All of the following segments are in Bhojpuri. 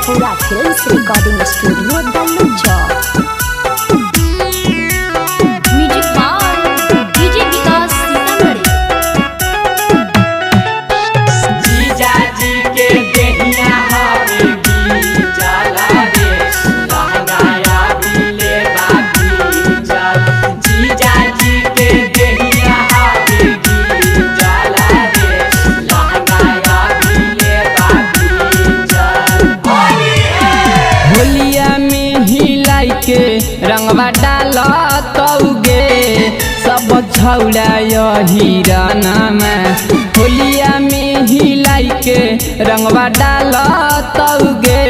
पूरा फिल्म्स रिकॉर्डिंग स्टूडियो दल्लूचौ। Music by DJ Vikas Sitamarhi. जीजा जी के देहिया हवेली जाला रे लहंगाया बिले बाकी चल। जीजा जी के देहिया हवेली जाला रे लहंगाया बिले बाकी चल। होलिया में हिलाई के रंगवा डाल तौगे सब छौड़ा हिराना में। होलिया में हिलाई के रंगवा डाल तौगे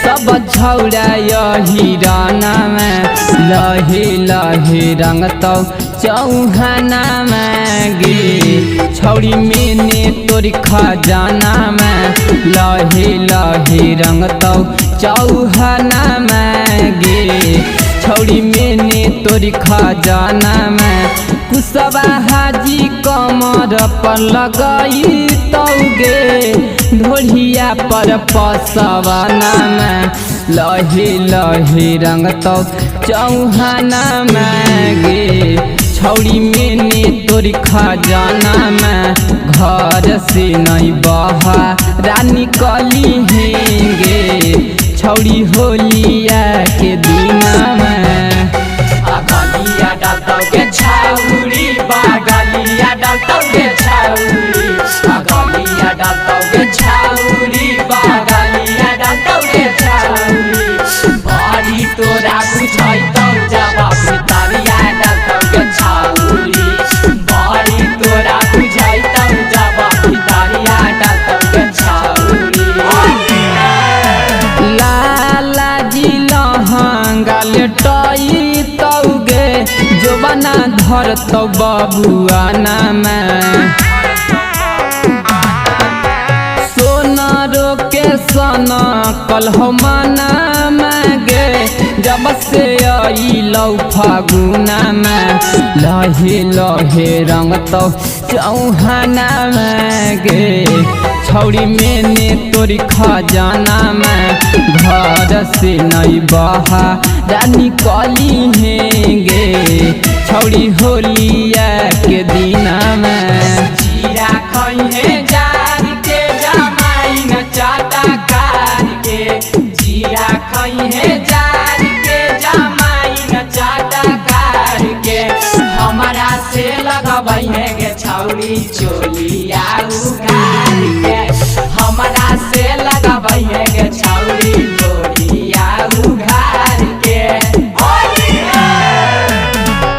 सब छौड़ा हिराना में। लहे लहे रंग तौ चौहाना में गे छौड़ी मैंने तोर खजाना में। लहे लहे रंग तौ चौहाना में गे छौड़ी मैंने तोर खजाना में। कुशवा हाजी कमर पर लगई तौगे ढोलिया पर पसवाना में। लहे लहे रंग तौ चौहाना में गे छौड़ी मैंने तोर खजाना में। घर से नहीं बहा रानी कली हेंगे छौड़ी होलिया के दिना में। गलिया डालतौगे छौड़ी गलिया डालतौगे छौड़ी गलिया डालतौगे छौड़ी गलिया डालतौगे छौड़ी। बड़ी तोरा बुझैतौ जब भितरिया डालतौगे छौड़ी। बड़ी तोरा बुझैतौ जब भितरिया डालतौगे छौड़ी। लाला जी लहंगा लेटई तौगे जोबना धरतौ बबुआना में। सोनारो के सना कलहो मना में गे जब से अइलौ फागुना में। लहे लहे रंग तौ चौहाना में गे छौड़ी मैंने तोर खजाना में। घर से नहीं बहा रानी कली हेंगे छौड़ी होलिया के दिना में। जीरा खइहे जार के जमाई न चाटा कार के। जीरा खइहे जार के जमाई न चाटा कार के। हमारा से लगबैहे गे छौड़ी चोलिया उगार के। हमारा से लगबैहे गे छौड़ी चोलिया उगार के।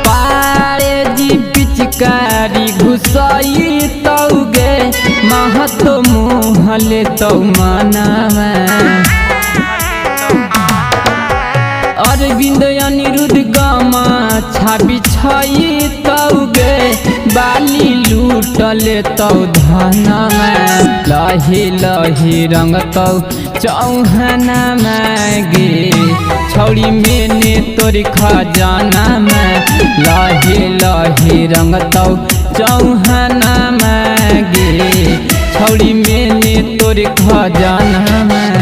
पारे जी पिचकारी घुसई तौगे महतो मुहले तौ मना में। अरविंद अनिरुद्ध गमा छाबी छई तौगे बाली लूटले तौ धना में। लहे लहे रंग तौ चौहाना में गे छौड़ी मैंने तोर खजाना में। लहे लहे रंग तौ चौहाना में गे छौड़ी मैंने तोर खजाना में।